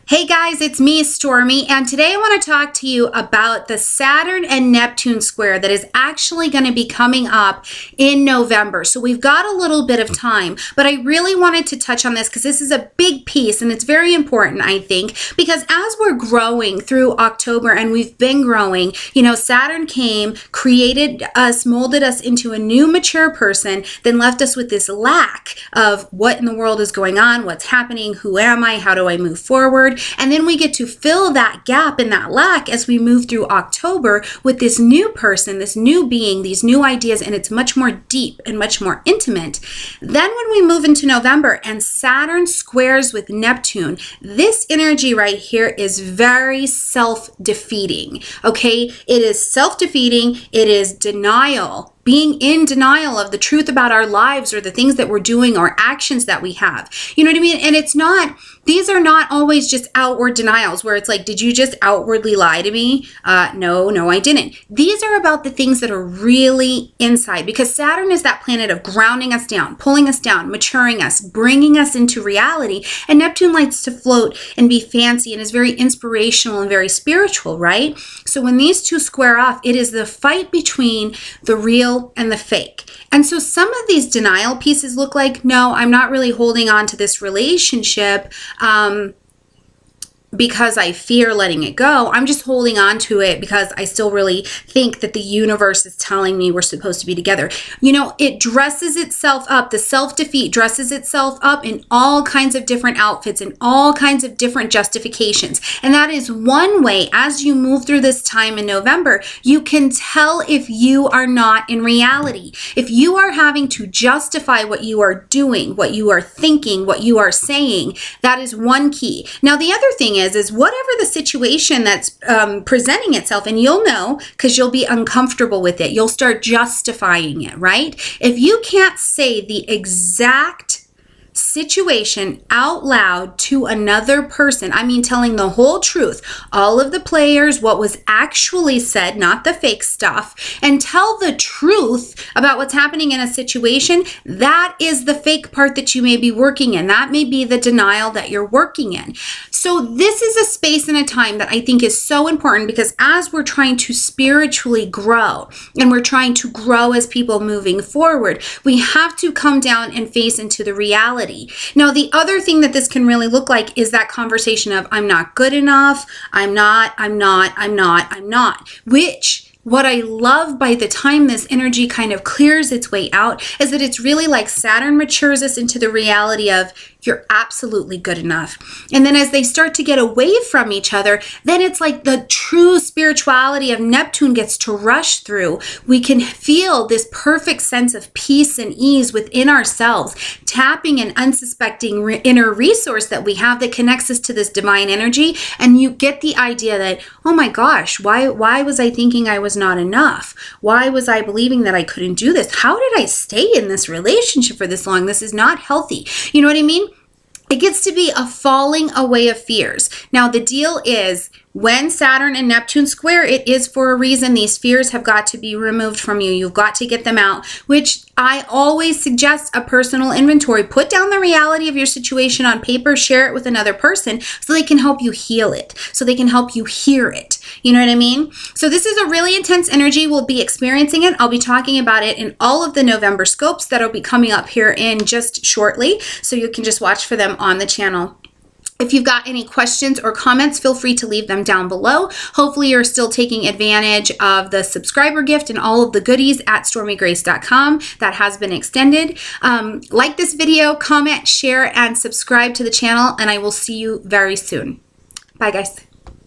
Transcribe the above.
Hey guys, it's me, Stormie, and today I want to talk to you about the Saturn and Neptune square that is actually going to be coming up in November. So we've got a little bit of time, but I really wanted to touch on this because this is a big piece and it's very important, I think, because as we're growing through October, and we've been growing, Saturn came, created us, molded us into a new mature person, then left us with this lack of what in the world is going on, what's happening, who am I, how do I move forward? And then we get to fill that gap and that lack as we move through October with this new person, this new being, these new ideas, and it's much more deep and much more intimate. Then when we move into November and Saturn squares with Neptune, this energy right here is very self-defeating, okay? It is self-defeating, it is denial. Being in denial of the truth about our lives or the things that we're doing or actions that we have. You know what I mean? And these are not always just outward denials where it's like, did you just outwardly lie to me? No, I didn't. These are about the things that are really inside, because Saturn is that planet of grounding us down, pulling us down, maturing us, bringing us into reality. And Neptune likes to float and be fancy and is very inspirational and very spiritual, right? So when these two square off, it is the fight between the real and the fake. And so some of these denial pieces look like, no, I'm not really holding on to this relationship because I fear letting it go. I'm just holding on to it because I still really think that the universe is telling me we're supposed to be together. It dresses itself up. The self-defeat dresses itself up in all kinds of different outfits and all kinds of different justifications. And that is one way, as you move through this time in November, you can tell if you are not in reality. If you are having to justify what you are doing, what you are thinking, what you are saying, that is one key. Now, the other thing is whatever the situation that's presenting itself, and you'll know because you'll be uncomfortable with it, you'll start justifying it, right? If you can't say the exact situation out loud to another person, I mean telling the whole truth, all of the players, what was actually said, not the fake stuff, and tell the truth about what's happening in a situation, that is the fake part that you may be working in. That may be the denial that you're working in. So this is a space and a time that I think is so important, because as we're trying to spiritually grow and we're trying to grow as people moving forward, we have to come down and face into the reality. Now, the other thing that this can really look like is that conversation of I'm not good enough, I'm not, which what I love by the time this energy kind of clears its way out is that it's really like Saturn matures us into the reality of you're absolutely good enough. And then as they start to get away from each other, then it's like the true spirituality of Neptune gets to rush through. We can feel this perfect sense of peace and ease within ourselves, tapping an unsuspecting inner resource that we have that connects us to this divine energy. And you get the idea that, oh my gosh, why was I thinking I was not enough? Why was I believing that I couldn't do this? How did I stay in this relationship for this long? This is not healthy. You know what I mean? It gets to be a falling away of fears. Now, the deal is when Saturn and Neptune square, it is for a reason. These fears have got to be removed from you. You've got to get them out, which I always suggest a personal inventory. Put down the reality of your situation on paper, share it with another person so they can help you heal it, so they can help you hear it. You know what I mean? So this is a really intense energy. We'll be experiencing it. I'll be talking about it in all of the November scopes that'll be coming up here in just shortly. So you can just watch for them on the channel. If you've got any questions or comments, feel free to leave them down below. Hopefully you're still taking advantage of the subscriber gift and all of the goodies at stormiegrace.com that has been extended. Like this video, comment, share, and subscribe to the channel, and I will see you very soon. Bye, guys.